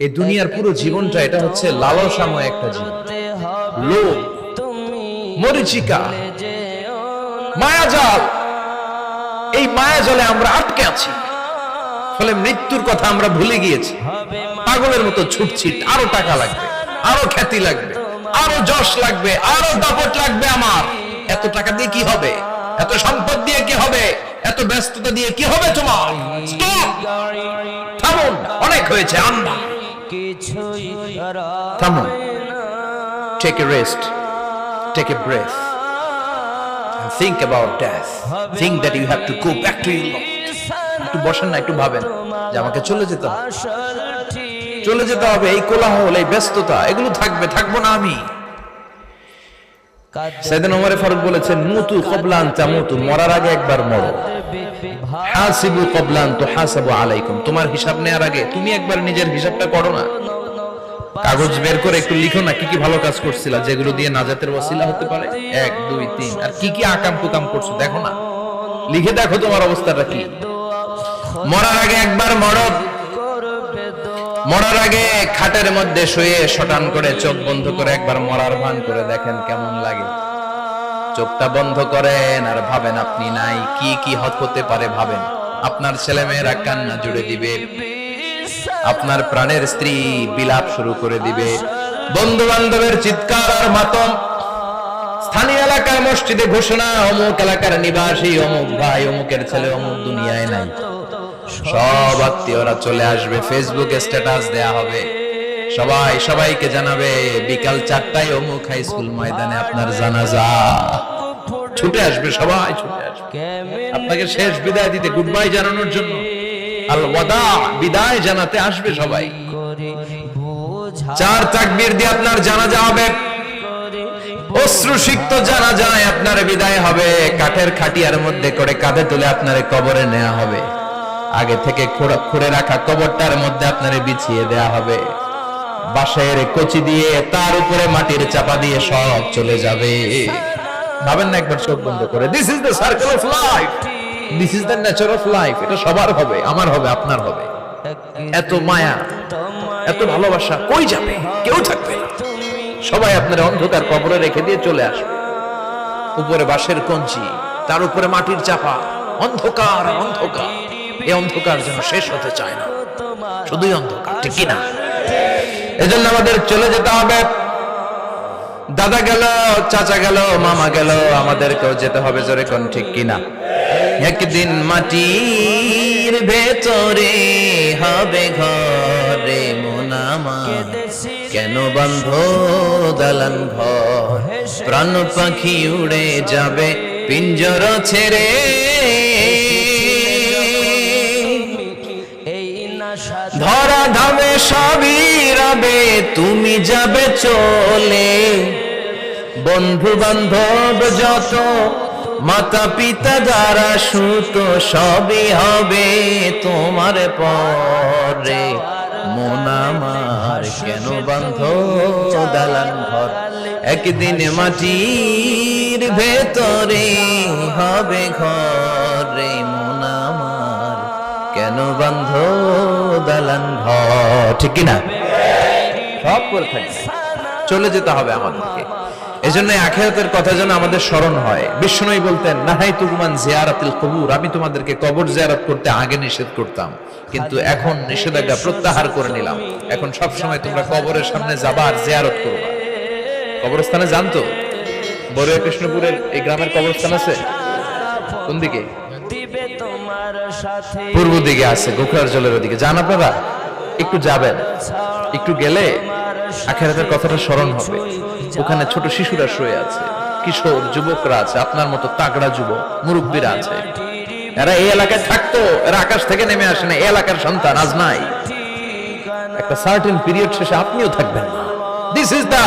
এই দুনিয়ার পুরো জীবনটা এটা হচ্ছে লালসাময় একটা জীবন, লোভ, মরিচিকা, মায়াজাল। এই মায়াজালে আমরা আটকে আছি, ফলে মৃত্যুর কথা আমরা ভুলে গিয়েছি। পাগলের মতো ছুটছি, আরো টাকা লাগবে, আরো খ্যাতি লাগবে, আরো যশ লাগবে, আরো দাপট লাগবে। আমার এত টাকা দিয়ে কি হবে? এত সম্পদ দিয়ে কি হবে? এত ব্যস্ততা দিয়ে কি হবে? তোমার স্টপ, থামুন, অনেক হয়েছে। আম্মা থামুন, take a rest, take a breath, and think about death. Think that you have to go back to your Lord. একটু বসেন না, একটু ভাবেন যে আমাকে চলে যেতে হবে, চলে যেতে হবে। এই কোলাহল, এই ব্যস্ততা, এগুলো থাকবে, থাকবো না আমি। সাইয়েদনা ওমর ফারুক বলেছেন, মুতু ক্বাবলা আন তামুতু, মরার আগে একবার মরো। হাসিবু ক্বাবলা আন তুহাসাবু আলাইকুম, তোমার হিসাব নেওয়ার আগে তুমি একবার নিজের হিসাবটা করো না। কাগজ বের করে একটু লিখো না, কি কি ভালো কাজ করছিলা, যেগুলো দিয়ে নাজাতের ওসিলা হতে পারে। 1 2 3, আর কি কি আকাম কুকাম করছো দেখো না, লিখে দেখো তোমার অবস্থাটা কি। মরার আগে একবার মরো। মরার আগে খাটের মধ্যে শুয়ে শটান করে চোখ বন্ধ করে একবার মরার ভান করে দেখেন কেমন লাগে। চোখটা বন্ধ করেন আর ভাবেন আপনি নাই, কি কি হতে পারে ভাবেন। আপনার ছেলে মেয়েরা কান্না জুড়ে দিবে, আপনার প্রাণের স্ত্রী বিলাপ শুরু করে দিবে, বন্ধু বান্ধবের চিৎকার আর মাতম, স্থানীয় এলাকার মসজিদে ঘোষণা, অমুক এলাকার নিবাসী অমুক ভাই অমুকের ছেলে অমুক দুনিয়ায় নাই। সব আত্মীয়রা চলে আসবে, ফেসবুকে স্ট্যাটাস দেয়া হবে, সবাই সবাইকে জানাবে বিকাল 4টায় অমুক হাই স্কুল ময়দানে আপনার জানাজা। ছুটে আসবে, সবাই ছুটে আসবে আপনাকে শেষ বিদায় দিতে, গুড বাই জানানোর জন্য, আল ওয়াদা, বিদায় জানাতে আসবে সবাই। 4 তাকবীর দিয়ে আপনার জানাজা হবে, অশ্রুসিক্ত জানাজায় আপনার বিদায় হবে। কাঠের খাটিয়ার মধ্যে করে কাঁধে তুলে আপনার কবরে নেওয়া হবে। আগে থেকে খুঁড়ে রাখা কবরটার মধ্যে আপনার বিছিয়ে দেয়া হবে। বাঁশের কচি দিয়ে তার উপরে মাটির চাপা দিয়ে সব চলে যাবে। ভাবেন না একবার চোখ বন্ধ করে, this is the circle of life, this is the nature of life. এটা সবার হবে, আমার হবে, আপনার হবে। এত মায়া, এত ভালোবাসা কই যাবে? কেউ থাকবে না, সবাই আপনার অন্ধকার কবরে রেখে দিয়ে চলে আসবে। উপরে বাঁশের কঞ্চি, তার উপরে মাটির চাপা, অন্ধকার আর অন্ধকার। এই অন্ধকার যেন শেষ হতে চায় না, শুধুই অন্ধকার, ঠিক কিনা? এজন্য আমাদের চলে যেতে হবে। দাদা গেল, চাচা গেল, মামা গেল, আমাদেরকেও যেতে হবে, জোরে কোন ঠিক কিনা? একদিন মাটির ভেতরে হবে ঘরে মন আমার, কেন বন্ধ দালান ঘর, প্রাণ পাখি উড়ে যাবে পিঞ্জর ছেড়ে। ধরা ধামে সবই রবে, তুমি যাবে চলে। বন্ধু বান্ধব যত, মাতা পিতা যারা সুত, সবই হবে তোমার পরে। মন আমার কেন বন্ধ দালান ঘর, একদিন মাটির ভেতরে হবে ঘরে মন আমার, কেন বন্ধ দালান ঘর, ঠিক কিনা? সব করে থাকবে, চলে যেতে হবে আমাদেরকে। এজন্য আখিরাতের কথা যেন আমাদের স্মরণ হয়। বিষ্ণুই বলতেন, নাহাইতুকুমান জিয়ারাতিল কবুর, আমি তোমাদেরকে কবর জিয়ারত করতে আগে নিষেধ করতাম, কিন্তু এখন নিষেধাজ্ঞা প্রত্যাহার করে নিলাম। এখন সব সময় তোমরা কবরের সামনে যাবা আর জিয়ারত করবা। কবরস্থানে জানতো বড়ুয়া কৃষ্ণপুরের এই গ্রামের কবরস্থান আছে কোন দিকে? পূর্ব দিকে আছে, গোখরার জলের ওদিকে। যান আপনারা, একটু যাবেন, একটু গেলে আখিরাতের কথাটা স্মরণ হবে। ওখানে ছোট শিশুরা শুয়ে আছে, কিশোর যুবকরা আছে, আপনার মতো তাগড়া যুবক মুরব্বীরা আছে। এরা এই এলাকায় থাকতো, এরা আকাশ থেকে নেমে আসে না, এই এলাকার সন্তান আজ নাই। একটা সার্টেন পিরিয়ড শেষে আপনিও থাকবেন না। This is the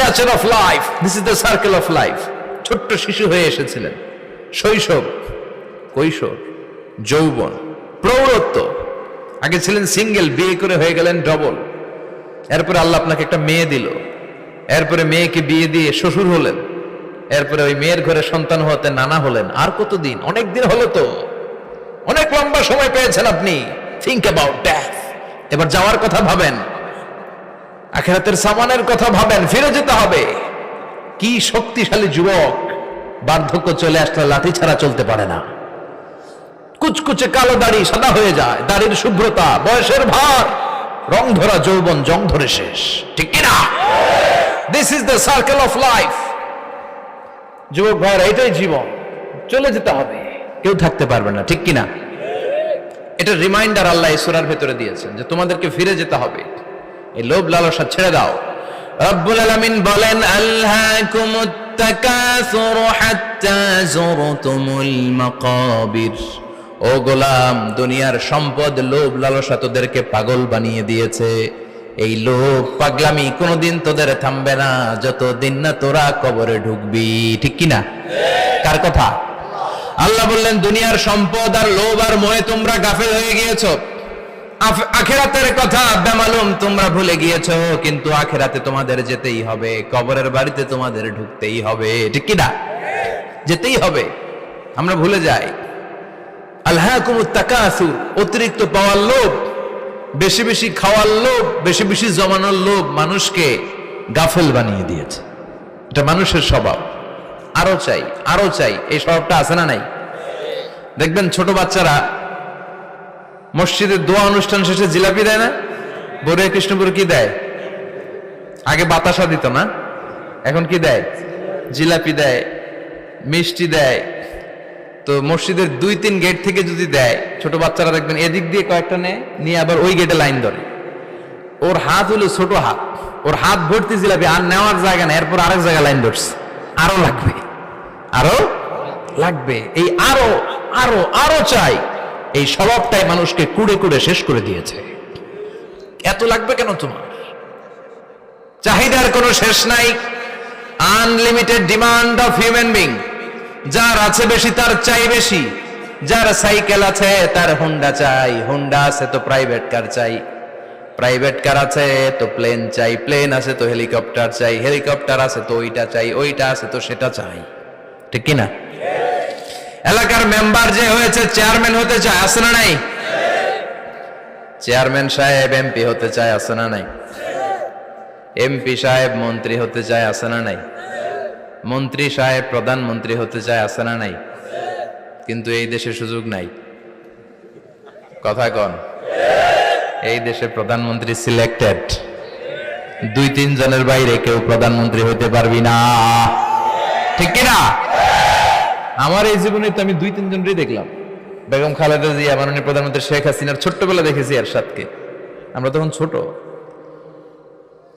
nature of life, this is the circle of life. ছোট্ট শিশু হয়ে এসেছিলেন, শৈশব, কৈশোর, যৌবন, প্রৌঢ়ত্ব। আগে ছিলেন সিঙ্গেল, বিয়ে করে হয়ে গেলেন ডবল। এরপরে আল্লাহ আপনাকে একটা মেয়ে দিল, এরপরে মেয়েকে বিয়ে দিয়ে শ্বশুর হলেন, এরপরে ওই মেয়ের ঘরে সন্তান হতে নানা হলেন। আর কতদিন? অনেক দিন হলো তো, অনেক লম্বা সময় পেয়েছেন আপনি। Think about death. এবার যাওয়ার কথা ভাবেন। আখিরাতের সামানের কথা ভাবেন, ফিরে যেতে হবে। কি শক্তিশালী যুবক, বার্ধক্য চলে আসলে লাঠি ছাড়া চলতে পারে না। কুচকুচে কালো দাড়ি সাদা হয়ে যায়, দাড়ির শুভ্রতা, বয়সের ভার, রং ধরা যৌবন জং ধরে শেষ, ঠিক কিনা? This is the circle of life. যুবক ভাইরা, এটাই জীবন, চলে যেতে হবে, কেউ থাকতে পারবে না, ঠিক কিনা? এটা রিমাইন্ডার আল্লাহ এই সূরার ভেতরে দিয়েছেন যে তোমাদেরকে ফিরে যেতে হবে, এই লোভ লালসা ছেড়ে দাও। রব্বুল আলামিন বলেন, আলহাকুমুত তাকাসুর হাত্তা যুরতুমুল মাকাবির। ও গোলাম, দুনিয়ার সম্পদ, লোভ লালসা তোদেরকে পাগল বানিয়ে দিয়েছে। এই লোভ পাগলামি কোনোদিন তোদের থামবে না যতদিন না তোরা কবরে ঢুকবি, ঠিক কিনা? কার কথা? আল্লাহ বললেন, দুনিয়ার সম্পদ আর লোভ আর মোহে তোমরা গাফেল হয়ে গিয়েছো। আখিরাতের কথা বেমালুম তোমরা ভুলে গিয়েছো, কিন্তু আখিরাতে তোমাদের যেতেই হবে, কবরের বাড়িতে তোমাদের ঢুকতেই হবে, ঠিক কিনা? যেতেই হবে, আমরা ভুলে যাই। আলহাকুমুত তাকাসুর, অতিরিক্ত পাওয়ার লোভ, বেশি বেশি খাওয়ার লোভ, বেশি বেশি জমানোর লোভ মানুষকে গাফেল বানিয়ে দিয়েছে। এটা মানুষের স্বভাব, আরো চাই আরো চাই, এই স্বভাবটা আছে না নাই? দেখবেন ছোট বাচ্চারা মসজিদের দোয়া অনুষ্ঠান শেষে জিলাপি দেয় না? বড় কৃষ্ণপুর কি দেয়? আগে বাতাসা দিত না, এখন কি দেয়? জিলাপি দেয়, মিষ্টি দেয়। তো মসজিদের 2-3 গেট থেকে যদি দেয়, ছোট বাচ্চারা দেখবেন এদিক দিয়ে কয়েকটা নিয়ে আবার ওই গেটে লাইন ধরে। ওর হাত হলো ছোট হাত, ওর হাত ভর্তি জিলাপি, আর নেওয়ার জায়গা না, এরপর আরেক জায়গায় লাইন ধরছে, আরো লাগবে, আরো লাগবে, এই আরো আরো আরো চাই। এই স্বভাবটাই মানুষকে কুড়ে কুড়ে শেষ করে দিয়েছে। এত লাগবে কেন তোমার? চাহিদার কোনো শেষ নাই, unlimited demand of human being. যার আছে বেশি তার চাই বেশি, যার সাইকেল আছে তার হুন্ডা চাই, হুন্ডা আছে তো প্রাইভেট কার চাই, প্রাইভেট কার আছে তো প্লেন চাই, প্লেন আছে তো হেলিকপ্টার চাই, হেলিকপ্টার আছে তো ওইটা চাই, ওইটা আছে তো সেটা চাই, ঠিক কিনা? এলাকার মেম্বার যে হয়েছে চেয়ারম্যান হতে চায়, আছে না নাই? চেয়ারম্যান সাহেব এমপি হতে চায়, আছে না নাই? এমপি সাহেব মন্ত্রী হতে চায়, আছে না নাই? মন্ত্রী সাহেব প্রধানমন্ত্রী হতে চায়, আছে না নাই? কিন্তু এই দেশে সুযোগ নাই, কথা কন। এই দেশে প্রধানমন্ত্রী সিলেক্টেড, 2-3 জনের বাইরে কেউ প্রধানমন্ত্রী হতে পারবি না, ঠিক কিনা? আমার এই জীবনে তো আমি 2-3 জনই দেখলাম। বেগম খালেদা জিয়া, মাননীয় প্রধানমন্ত্রী শেখ হাসিনার ছোট্টবেলা দেখেছি এরশাদকে, আমরা তখন ছোট।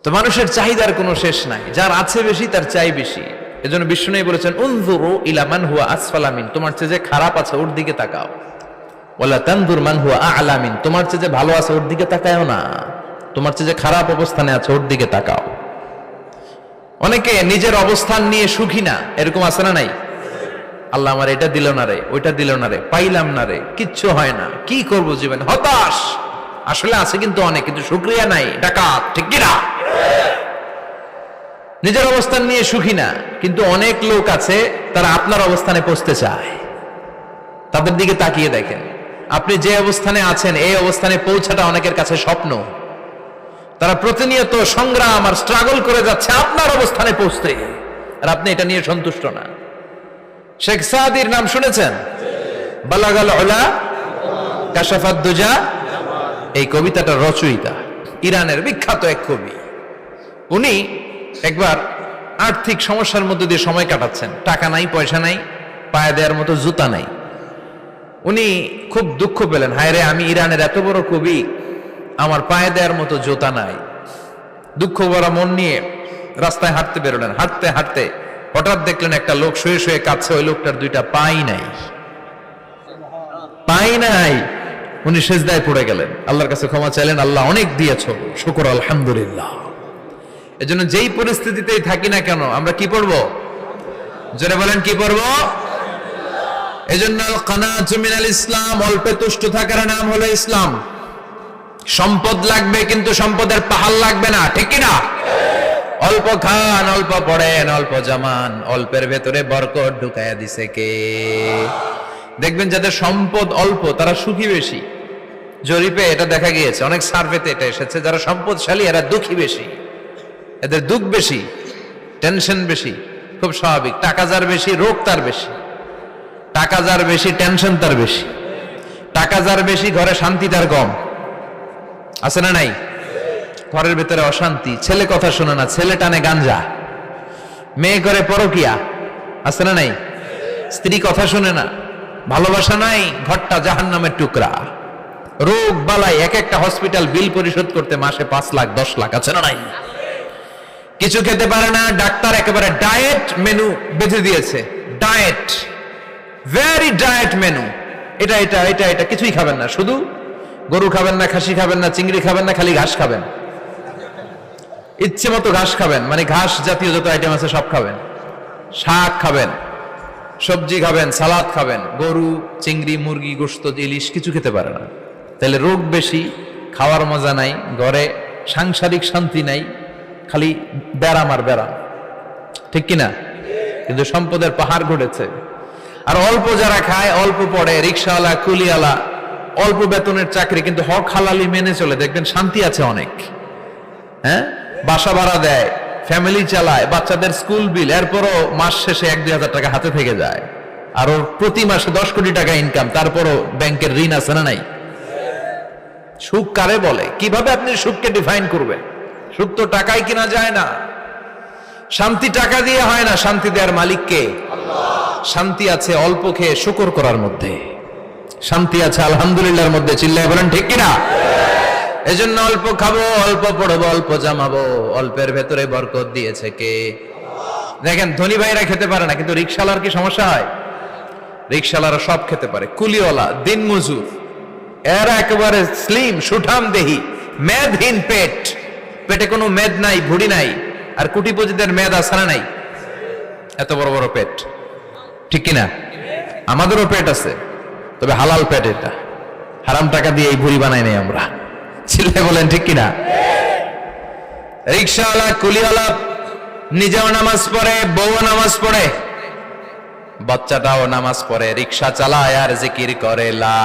তো মানুষের চাহিদার কোনো শেষ নাই, যার আছে বেশি তার চাই বেশি। এজন্য বিষ্ণু বলেছেন, উনজুরু ইলা মান হুয়া আসফালা মিন, তোমার চেয়ে যে খারাপ আছে ওর দিকে তাকাও। ওয়ালা তানজুর মান হুয়া আ'লা মিন, তোমার চেয়ে যে ভালো আছে ওর দিকে তাকায়ও না, তোমার চেয়ে যে খারাপ অবস্থানে আছে ওর দিকে তাকাও। অনেকে নিজের অবস্থান নিয়ে সুখী না, এরকম আছে না নাই? আল্লাহ আমার এটা দিল না রে, ওইটা দিল না রে, পাইলাম না রে, কিচ্ছু হয় না, কি করব জীবনে, হতাশ। আসলে আছে কিন্তু অনেক, কিন্তু শুকরিয়া নাই, ডাকাত, ঠিক কিনা? নিজের অবস্থান নিয়ে সুখী না, কিন্তু অনেক লোক আছে তারা আপনার অবস্থানে পৌঁছতে চায়। তাদের দিকে তাকিয়ে দেখেন, আপনি যে অবস্থানে আছেন এই অবস্থানে পৌঁছাটা অনেকের কাছে স্বপ্ন। তারা প্রতিনিয়ত সংগ্রাম আর স্ট্রাগল করে যাচ্ছে আপনার অবস্থানে পৌঁছতে, আর আপনি এটা নিয়ে সন্তুষ্ট না। শেখ সাদির নাম শুনেছেন? বালাগাল উলা কাশাফাত দুজা, এই কবিতাটার রচয়িতা, ইরানের বিখ্যাত এক কবি। উনি একবার আর্থিক সমস্যার মধ্যে দিয়ে সময় কাটাচ্ছেন, টাকা নাই, পয়সা নাই, পায়ে দেওয়ার মতো জুতা নাই। উনি খুব দুঃখ পেলেন, হায় রে, আমি ইরানের এত বড় কবি, আমার পায়ে দেওয়ার মতো জুতা নাই। দুঃখ ভরা মন নিয়ে রাস্তায় হাঁটতে বেরোলেন। হাঁটতে হাঁটতে হঠাৎ দেখলেন একটা লোক শুয়ে শুয়ে কাঁদছে, ওই লোকটার 2টা পাই নাই, পাই নাই। উনি সেজদায় পড়ে গেলেন, আল্লাহর কাছে ক্ষমা চাইলেন, আল্লাহ অনেক দিয়েছো, শুকর আলহামদুলিল্লাহ। এজন্য যেই পরিস্থিতিতেই থাকি না কেন আমরা কি পড়বো? জোরে বলেন, কি পড়বো? এজন্য কানাতু মিনাল ইসলাম, অল্পে তুষ্ট থাকার নাম হলো ইসলাম। সম্পদ লাগবে কিন্তু সম্পদের পাহাড় লাগবে না, ঠিক কিনা? অল্প খান, অল্প পড়েন, অল্প জমান, অল্পের ভেতরে বরকত ঢুকাইয়া দিছে কে? দেখবেন যাদের সম্পদ অল্প তারা সুখী বেশি। জরিপে এটা দেখা গিয়েছে, অনেক সার্ভেতে এটা এসেছে, যারা সম্পদশালী এরা দুঃখী বেশি। এদের দুঃখ বেশি, টেনশন বেশি, খুব স্বাভাবিক। টাকা যার বেশি, রোগ তার বেশি। টাকা যার বেশি, টেনশন তার বেশি। টাকা যার বেশি, ঘরে শান্তি তার কম। আছে না নাই? ঘরের ভিতরে অশান্তি, ছেলে কথা শোনে না, ছেলে টানে গাঞ্জা, মেয়ে করে পরকিয়া। আছে না নাই? স্ত্রী কথা শোনে না, ভালোবাসা নাই, ঘরটা জাহান্নামের টুকরা। রোগ বালাই, এক একটা হসপিটাল বিল পরিশোধ করতে মাসে 5 লাখ 10 লাখ। আছে না নাই? কিছু খেতে পারে না, ডাক্তার একেবারে ডায়েট মেনু বেঁধে দিয়েছে। Diet, very diet menu. এটা এটা এটা এটা কিছুই খাবেন না, শুধু গরু খাবেন না, খাসি খাবেন না, চিংড়ি খাবেন না, খালি ঘাস খাবেন। ইচ্ছে মতো ঘাস খাবেন, মানে ঘাস জাতীয় যত আইটেম আছে সব খাবেন। শাক খাবেন, সবজি খাবেন, সালাদ খাবেন। গরু, চিংড়ি, মুরগি, গোশত, ইলিশ কিছু খেতে পারে না। তাহলে রোগ বেশি, খাওয়ার মজা নাই, ঘরে সাংসারিক শান্তি নাই, খালি ব্যারাম আর ব্যারাম। ঠিক কিনা? কিন্তু সম্পদের পাহাড় ঘটেছে। আর অল্প যারা খায়, অল্প পড়ে, রিক্সাওয়ালা, কুলিওয়ালা, অল্প বেতনের চাকরি, কিন্তু হক হালালি মেনে চলে, দেখবেন শান্তি আছে অনেক। হ্যাঁ, বাসা ভাড়া দেয়, ফ্যামিলি চালায়, বাচ্চাদের স্কুল বিল, এরপরও মাস শেষে 1-2 হাজার টাকা হাতে থেকে যায়। আর ওর প্রতি মাসে 10 কোটি টাকা ইনকাম, তারপরও ব্যাংকের ঋণ আছে না নাই? সুখ কারে বলে? কিভাবে আপনি সুখকে ডিফাইন করবেন? সুখ তো টাকায় কিনা যায় না। শান্তি টাকা দিয়ে হয় না, শান্তি দেওয়ার মালিক কে? শান্তি আছে অল্প খেয়ে শুকর করার মধ্যে, শান্তি আছে আলহামদুলিল্লাহর মধ্যে। চিল্লায় বলেন ঠিক কিনা? এজন্য অল্প খাবো, অল্প পড়বো, অল্প জামাবো, অল্পের ভেতরে বরকত দিয়েছে কে? দেখেন, ধনী ভাইরা খেতে পারে না, কিন্তু রিক্সাওয়ালার কি সমস্যা হয়? রিক্সাওয়ালারা সব খেতে পারে। কুলিওয়ালা, দিনমজুর, এরা একেবারে স্লিম, সুঠাম দেহি, মেদহীন পেট, পেটে কোনো মেদ নাই, ভুড়ি নাই। আর কোটিপতিদের মেদ আছে না নাই? এত বড় বড় পেট। ঠিক কিনা? আমাদেরও পেট আছে, তবে হালাল পেট। এটা হারাম টাকা দিয়ে এই ভুড়ি বানাই নাই আমরা। চিল্লায় বলেন ঠিক কিনা? রিক্সাওয়ালা, কুলিওয়ালা নিজেও নামাজ পড়ে, বউও নামাজ পড়ে, বাচ্চাটাও নামাজ পড়ে, রিক্সা চালায় আর জিকির করে লা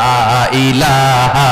ইলাহা